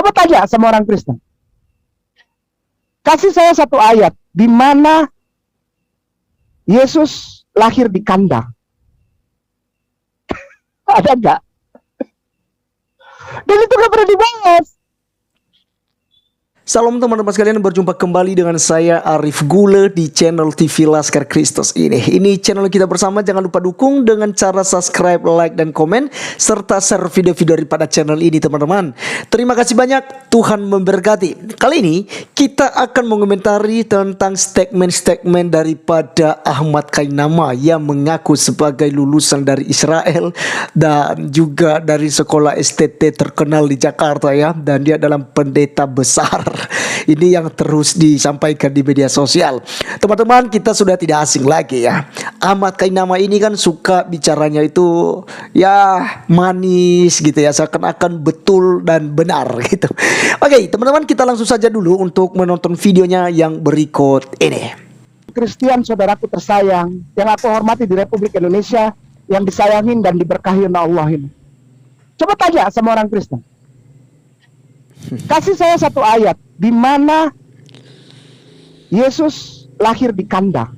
Coba tanya sama orang Kristen. Kasih saya satu ayat di mana Yesus lahir di kandang. Ada nggak? Dan itu nggak pernah dibahas. Salam teman-teman sekalian, berjumpa kembali dengan saya Arif Gule di channel TV Laskar Kristus ini. Ini channel kita bersama, jangan lupa dukung dengan cara subscribe, like, dan komen, serta share video-video daripada channel ini teman-teman. Terima kasih banyak, Tuhan memberkati. Kali ini kita akan mengomentari tentang statement-statement daripada Ahmad Kainama yang mengaku sebagai lulusan dari Israel dan juga dari sekolah STT terkenal di Jakarta ya. Dan dia adalah pendeta besar. Ini yang terus disampaikan di media sosial. Teman-teman, kita sudah tidak asing lagi ya. Ahmad Kainama ini kan suka bicaranya itu ya manis gitu ya, seakan-akan betul dan benar gitu. Oke, teman-teman, kita langsung saja dulu untuk menonton videonya yang berikut ini. Kristian, saudaraku tersayang, yang aku hormati di Republik Indonesia, yang disayangin dan diberkahi oleh Allah ini. Coba tanya sama orang Kristen. Kasih saya satu ayat di mana Yesus lahir di kandang.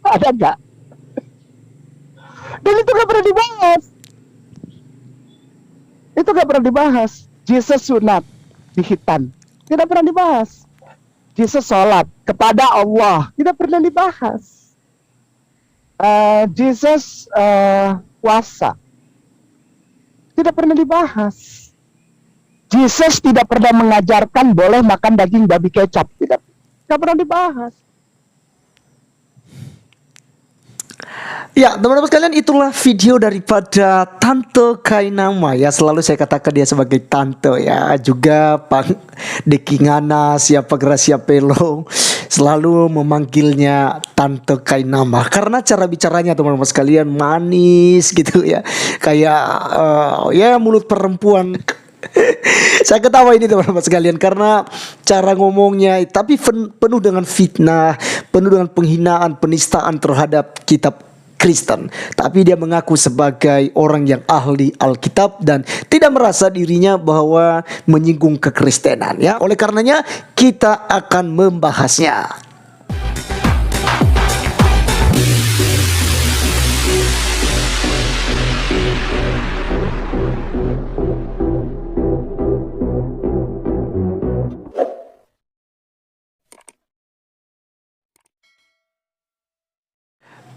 Ada nggak? Dan itu nggak pernah dibahas. Itu nggak pernah dibahas. Yesus sunat di hitan, tidak pernah dibahas. Yesus sholat kepada Allah, tidak pernah dibahas. Yesus puasa, tidak pernah dibahas. Yesus tidak pernah mengajarkan boleh makan daging babi kecap, tidak pernah dibahas. Ya, teman-teman sekalian, itulah video daripada Tante Kainama ya. Selalu saya katakan dia sebagai tante ya. Juga Pak Dekingana, siapa Gracia Pelo, selalu memanggilnya Tante Kainama karena cara bicaranya teman-teman sekalian manis gitu ya. Kayak ya mulut perempuan. Saya ketawa ini teman-teman sekalian karena cara ngomongnya tapi penuh dengan fitnah, penuh dengan penghinaan, penistaan terhadap kitab Kristen. Tapi dia mengaku sebagai orang yang ahli Alkitab dan tidak merasa dirinya bahwa menyinggung kekristenan ya. Oleh karenanya kita akan membahasnya.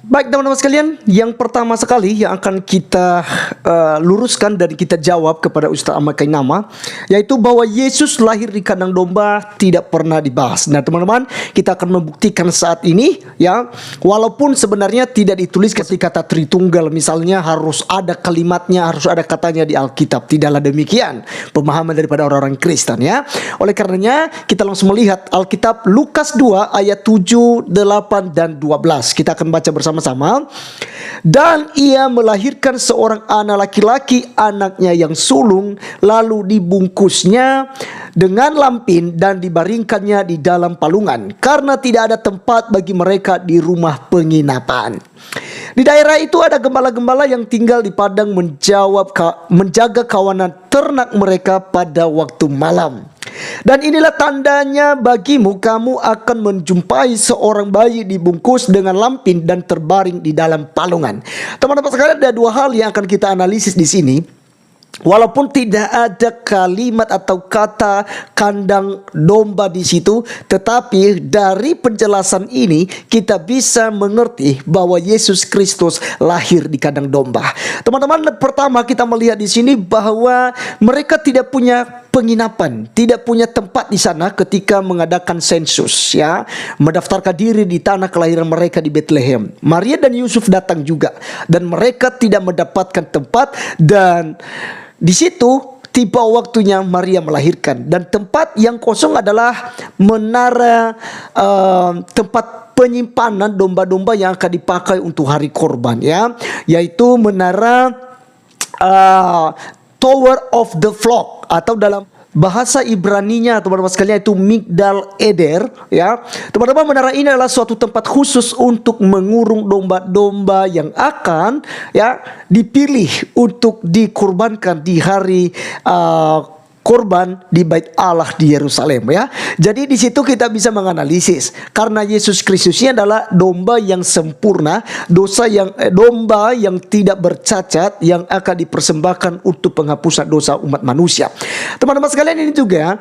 Baik teman-teman sekalian, yang pertama sekali yang akan kita luruskan dan kita jawab kepada Ustaz Ahmad Kainama, yaitu bahwa Yesus lahir di kandang domba tidak pernah dibahas. Nah teman-teman, kita akan membuktikan saat ini ya, walaupun sebenarnya tidak ditulis ketika kata Tritunggal misalnya harus ada kalimatnya, harus ada katanya di Alkitab. Tidaklah demikian pemahaman daripada orang-orang Kristen ya. Oleh karenanya kita langsung melihat Alkitab Lukas 2 ayat 7, 8, dan 12. Kita akan baca bersama-sama. Dan ia melahirkan seorang anak laki-laki, anaknya yang sulung, lalu dibungkusnya dengan lampin dan dibaringkannya di dalam palungan karena tidak ada tempat bagi mereka di rumah penginapan. Di daerah itu ada gembala-gembala yang tinggal di padang menjaga kawanan ternak mereka pada waktu malam. Dan inilah tandanya bagimu, kamu akan menjumpai seorang bayi dibungkus dengan lampin dan terbaring di dalam palungan. Teman-teman sekalian, ada dua hal yang akan kita analisis di sini. Walaupun tidak ada kalimat atau kata kandang domba di situ, tetapi dari penjelasan ini kita bisa mengerti bahwa Yesus Kristus lahir di kandang domba. Teman-teman, pertama kita melihat di sini bahwa mereka tidak punya penginapan, tidak punya tempat di sana ketika mengadakan sensus ya, mendaftarkan diri di tanah kelahiran mereka di Bethlehem. Maria dan Yusuf datang juga dan mereka tidak mendapatkan tempat, dan di situ tiba waktunya Maria melahirkan, dan tempat yang kosong adalah menara tempat penyimpanan domba-domba yang akan dipakai untuk hari korban ya, yaitu menara Tower of the Flock, atau bahasa Ibraninya teman-teman sekalian itu Migdal Eder, ya. Teman-teman, menara ini adalah suatu tempat khusus untuk mengurung domba-domba yang akan dipilih untuk dikurbankan di hari korban di Bait Allah di Yerusalem, ya. Jadi di situ kita bisa menganalisis, karena Yesus Kristus ini adalah domba yang sempurna, domba yang tidak bercacat, yang akan dipersembahkan untuk penghapusan dosa umat manusia. Teman-teman sekalian, ini juga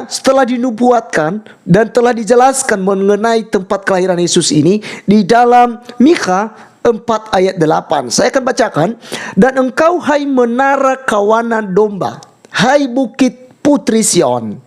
setelah dinubuatkan dan telah dijelaskan mengenai tempat kelahiran Yesus ini di dalam Mikha 4 ayat 8. Saya akan bacakan. Dan engkau, hai menara kawanan domba, hai bukit putri Sion,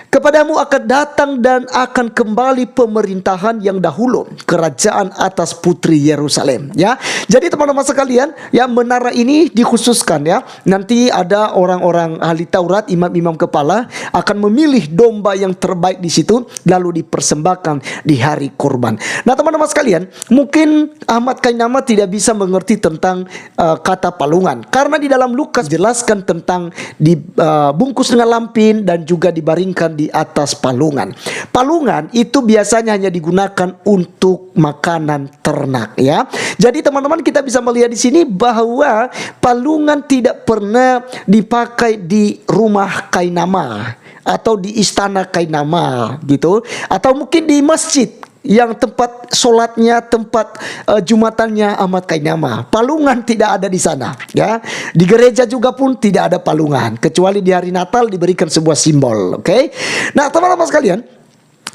kepadamu akan datang dan akan kembali pemerintahan yang dahulu, kerajaan atas putri Yerusalem, ya. Jadi teman-teman sekalian, menara ini dikhususkan, nanti ada orang-orang ahli Taurat, imam-imam kepala akan memilih domba yang terbaik di situ lalu dipersembahkan di hari kurban. Nah, teman-teman sekalian, mungkin Ahmad Kainama tidak bisa mengerti tentang kata palungan, karena di dalam Lukas jelaskan tentang dibungkus dengan lampin dan juga dibaringkan di atas palungan. Palungan itu biasanya hanya digunakan untuk makanan ternak, ya. Jadi teman-teman, kita bisa melihat di sini bahwa palungan tidak pernah dipakai di rumah Kainama atau di istana Kainama gitu, atau mungkin di masjid yang tempat sholatnya, tempat jumatannya Ahmad Kainama. Palungan tidak ada di sana, ya. Di gereja juga pun tidak ada palungan, kecuali di hari Natal diberikan sebuah simbol, oke? Nah, teman-teman sekalian,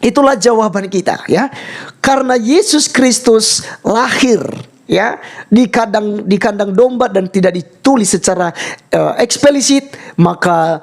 itulah jawaban kita, ya. Karena Yesus Kristus lahir, di kandang domba dan tidak ditulis secara eksplisit, maka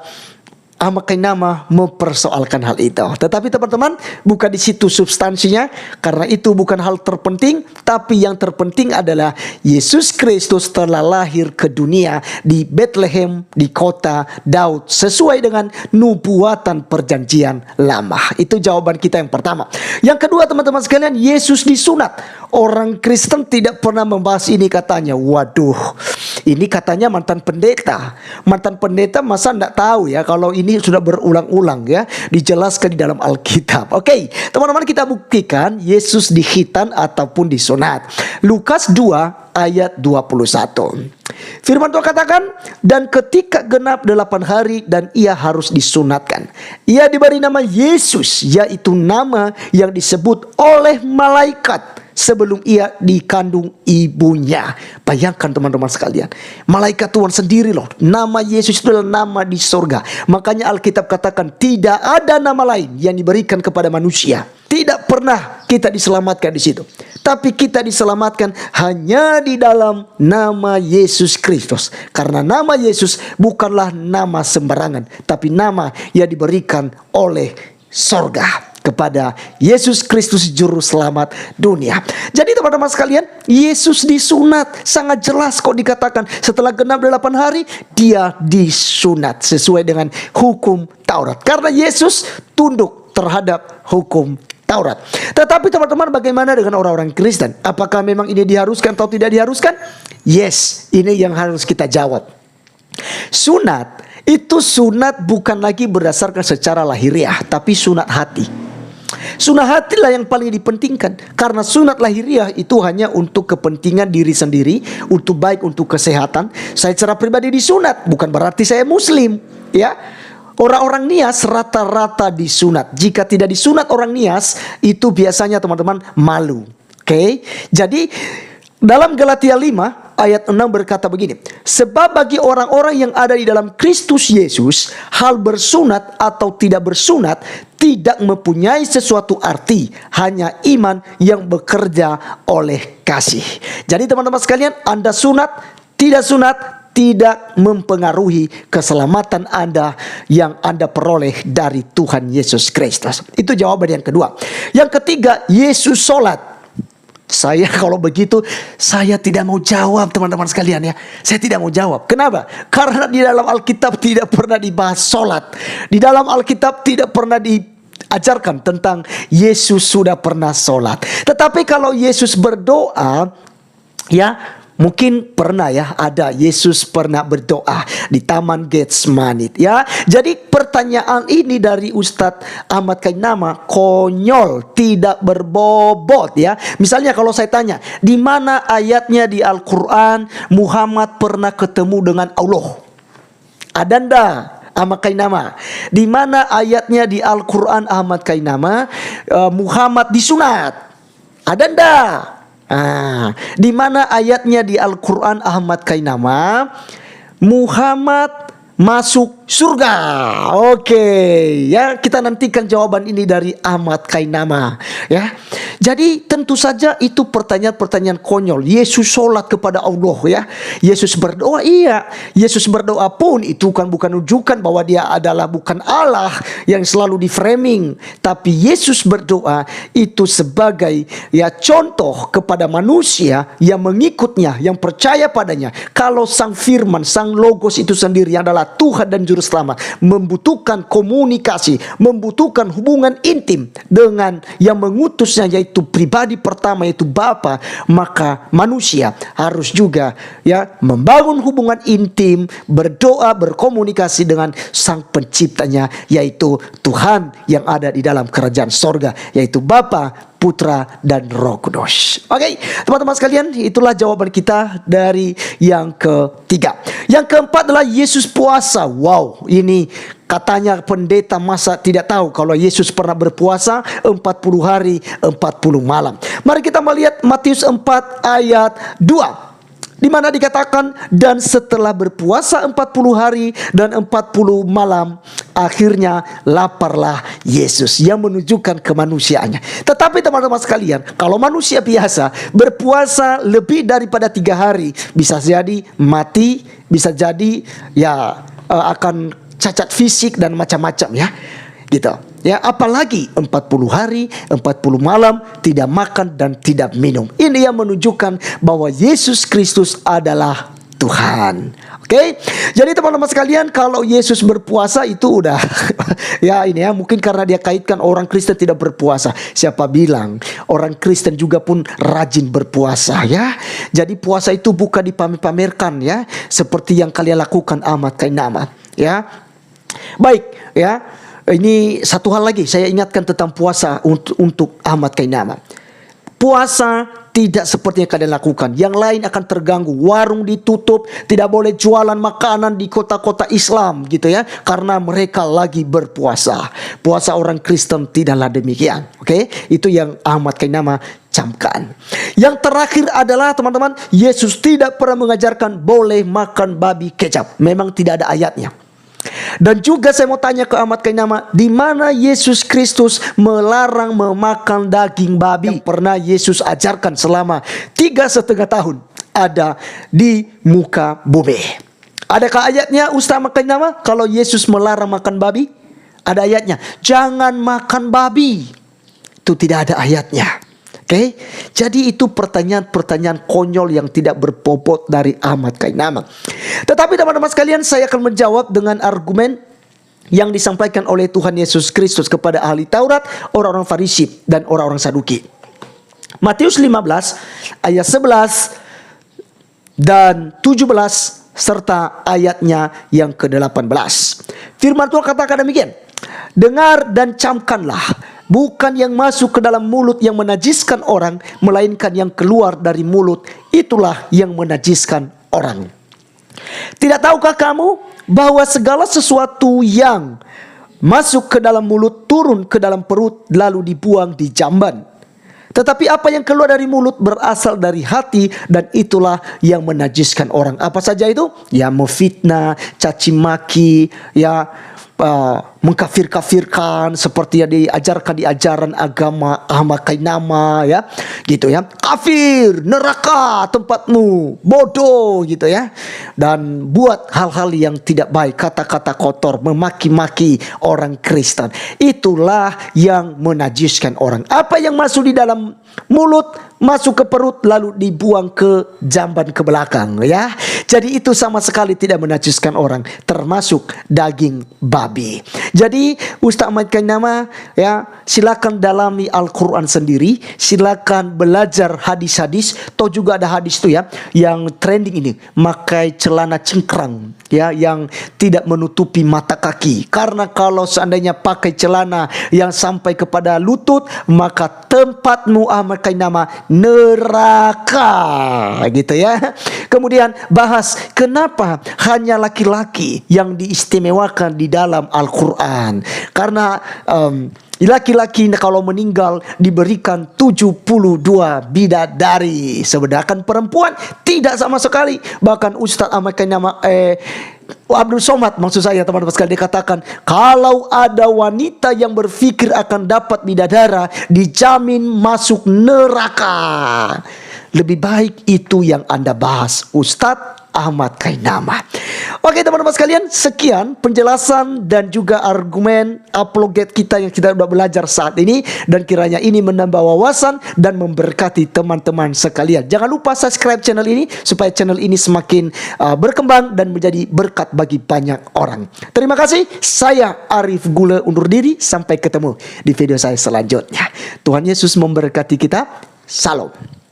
Ahmad Kainama mempersoalkan hal itu. Tetapi teman-teman, bukan di situ substansinya, karena itu bukan hal terpenting. Tapi yang terpenting adalah Yesus Kristus telah lahir ke dunia di Bethlehem, di kota Daud, sesuai dengan nubuatan perjanjian lama. Itu jawaban kita yang pertama. Yang kedua, teman-teman sekalian, Yesus disunat. Orang Kristen tidak pernah membahas ini, katanya. Waduh, ini katanya mantan pendeta. Mantan pendeta masa enggak tahu ya kalau ini sudah berulang-ulang, ya, dijelaskan di dalam Alkitab. Oke, teman-teman, kita buktikan Yesus dihitan ataupun disunat. Lukas 2 ayat 21. Firman Tuhan katakan, dan ketika genap 8 hari dan ia harus disunatkan, ia diberi nama Yesus, yaitu nama yang disebut oleh malaikat sebelum ia dikandung ibunya. Bayangkan teman-teman sekalian, malaikat Tuhan sendiri loh, nama Yesus itu adalah nama di sorga. Makanya Alkitab katakan tidak ada nama lain yang diberikan kepada manusia. Tidak pernah kita diselamatkan di situ, tapi kita diselamatkan hanya di dalam nama Yesus Kristus. Karena nama Yesus bukanlah nama sembarangan, tapi nama yang diberikan oleh sorga kepada Yesus Kristus juru selamat dunia. Jadi teman-teman sekalian, Yesus disunat. Sangat jelas kok dikatakan setelah genap 8 hari dia disunat sesuai dengan hukum Taurat. Karena Yesus tunduk terhadap hukum Taurat. Tetapi teman-teman, bagaimana dengan orang-orang Kristen? Apakah memang ini diharuskan atau tidak diharuskan? Yes, ini yang harus kita jawab. Sunat itu sunat bukan lagi berdasarkan secara lahiriah, tapi sunat hati. Sunat hati lah yang paling dipentingkan, karena sunat lahiriah itu hanya untuk kepentingan diri sendiri, untuk baik, untuk kesehatan. Saya secara pribadi disunat, bukan berarti saya muslim, ya. Orang-orang Nias rata-rata disunat. Jika tidak disunat orang Nias, itu biasanya teman-teman malu. Oke? Jadi dalam Galatia 5 ayat 6 berkata begini, sebab bagi orang-orang yang ada di dalam Kristus Yesus, hal bersunat atau tidak bersunat tidak mempunyai sesuatu arti, hanya iman yang bekerja oleh kasih. Jadi teman-teman sekalian, Anda sunat, tidak sunat, tidak mempengaruhi keselamatan Anda yang Anda peroleh dari Tuhan Yesus Kristus. Itu jawaban yang kedua. Yang ketiga, Yesus sholat. Saya kalau begitu, saya tidak mau jawab teman-teman sekalian, ya. Saya tidak mau jawab. Kenapa? Karena di dalam Alkitab tidak pernah dibahas sholat. Di dalam Alkitab tidak pernah diajarkan tentang Yesus sudah pernah sholat. Tetapi kalau Yesus berdoa, ya, Mungkin pernah ya, ada Yesus pernah berdoa di Taman Getsemani ya. Jadi pertanyaan ini dari Ustadz Ahmad Kainama konyol, tidak berbobot ya. Misalnya kalau saya tanya, di mana ayatnya di Al-Quran Muhammad pernah ketemu dengan Allah? Ada ndak Ahmad Kainama? Di mana ayatnya di Al-Quran Ahmad Kainama Muhammad disunat? Ada ndak? Di mana ayatnya di Al-Quran Ahmad Kainama Muhammad masuk surga? Oke, ya, kita nantikan jawaban ini dari Ahmad Kainama ya. Jadi tentu saja itu pertanyaan-pertanyaan konyol. Yesus sholat kepada Allah ya. Yesus berdoa, iya. Yesus berdoa pun itu kan bukan menunjukkan bahwa dia adalah bukan Allah yang selalu di framing. Tapi Yesus berdoa itu sebagai ya contoh kepada manusia yang mengikutnya, yang percaya padanya. Kalau sang firman, sang logos itu sendiri adalah Tuhan dan Juru Selamat, membutuhkan komunikasi, membutuhkan hubungan intim dengan yang mengutusnya, yaitu pribadi pertama, yaitu Bapa. Maka manusia harus juga ya membangun hubungan intim, berdoa, berkomunikasi dengan sang penciptanya, yaitu Tuhan yang ada di dalam kerajaan sorga, yaitu Bapa, Putra, dan Roh Kudus. Oke, teman-teman sekalian, itulah jawaban kita dari yang ketiga. Yang keempat adalah Yesus puasa. Wow, ini katanya pendeta masa tidak tahu kalau Yesus pernah berpuasa 40 hari 40 malam. Mari kita melihat Matius 4 ayat 2. Di mana dikatakan, dan setelah berpuasa 40 hari dan 40 malam, akhirnya laparlah Yesus, yang menunjukkan kemanusiaannya. Tetapi teman-teman sekalian, kalau manusia biasa berpuasa lebih daripada 3 hari, bisa jadi mati, bisa jadi ya akan cacat fisik dan macam-macam ya. Gitu. Ya, apalagi 40 hari 40 malam tidak makan dan tidak minum. Ini yang menunjukkan bahwa Yesus Kristus adalah Tuhan. Oke. Jadi teman-teman sekalian, kalau Yesus berpuasa itu udah ya ini ya, mungkin karena dia kaitkan orang Kristen tidak berpuasa. Siapa bilang orang Kristen juga pun rajin berpuasa ya. Jadi puasa itu bukan dipamer-pamerkan ya, seperti yang kalian lakukan Ahmad Kainama ya. Baik ya. Ini satu hal lagi saya ingatkan tentang puasa untuk Ahmad Kainama. Puasa tidak seperti yang kalian lakukan. Yang lain akan terganggu. Warung ditutup, tidak boleh jualan makanan di kota-kota Islam gitu ya, karena mereka lagi berpuasa. Puasa orang Kristen tidaklah demikian. Oke, itu yang Ahmad Kainama camkan. Yang terakhir adalah teman-teman, Yesus tidak pernah mengajarkan boleh makan babi kecap. Memang tidak ada ayatnya. Dan juga saya mau tanya ke Ahmad Kainama, di mana Yesus Kristus melarang memakan daging babi? Yang pernah Yesus ajarkan selama 3,5 tahun ada di muka bumi. Adakah ayatnya Ustaz Ahmad Kainama kalau Yesus melarang makan babi? Ada ayatnya, jangan makan babi. Itu tidak ada ayatnya. Oke, jadi itu pertanyaan-pertanyaan konyol yang tidak berbobot dari Ahmad Kainama. Tetapi teman-teman sekalian, saya akan menjawab dengan argumen yang disampaikan oleh Tuhan Yesus Kristus kepada ahli Taurat, orang-orang Farisi, dan orang-orang Saduki. Matius 15 ayat 11 dan 17 serta ayatnya yang ke-18. Firman Tuhan katakan demikian, dengar dan camkanlah, bukan yang masuk ke dalam mulut yang menajiskan orang, melainkan yang keluar dari mulut, itulah yang menajiskan orang. Tidak tahukah kamu bahwa segala sesuatu yang masuk ke dalam mulut turun ke dalam perut lalu dibuang di jamban? Tetapi apa yang keluar dari mulut berasal dari hati, dan itulah yang menajiskan orang. Apa saja itu? Ya, memfitnah, caci maki, ya, mengkafir-kafirkan seperti yang diajarkan di ajaran agama Ahmad Kainama ya, gitu ya. Kafir, neraka tempatmu, bodoh gitu ya. Dan buat hal-hal yang tidak baik, kata-kata kotor, memaki-maki orang Kristen. Itulah yang menajiskan orang. Apa yang masuk di dalam mulut masuk ke perut lalu dibuang ke jamban ke belakang ya. Jadi itu sama sekali tidak menajiskan orang, termasuk daging babi. Jadi Ustaz Ahmad Kainama ya, silakan dalami Al-Quran sendiri, silakan belajar hadis-hadis. Toh juga ada hadis tuh ya yang trending ini, pakai celana cingkrang ya, yang tidak menutupi mata kaki. Karena kalau seandainya pakai celana yang sampai kepada lutut, maka tempatmu Ahmad Kainama neraka, gitu ya. Kemudian bahas kenapa hanya laki-laki yang diistimewakan di dalam Al-Quran. Karena laki-laki kalau meninggal diberikan 72 bidadari, sedangkan perempuan tidak sama sekali. Bahkan Ustaz Ahmad Kainama Abdul Somad, maksud saya teman-teman sekalian, dikatakan kalau ada wanita yang berpikir akan dapat bidadara, dijamin masuk neraka. Lebih baik itu yang Anda bahas, Ustadz Ahmad Kainama. Oke teman-teman sekalian, sekian penjelasan dan juga argumen apologet kita yang kita sudah belajar saat ini, dan kiranya ini menambah wawasan dan memberkati teman-teman sekalian. Jangan lupa subscribe channel ini supaya channel ini semakin berkembang dan menjadi berkat bagi banyak orang. Terima kasih, saya Arif Gule undur diri, sampai ketemu di video saya selanjutnya. Tuhan Yesus memberkati kita. Salam.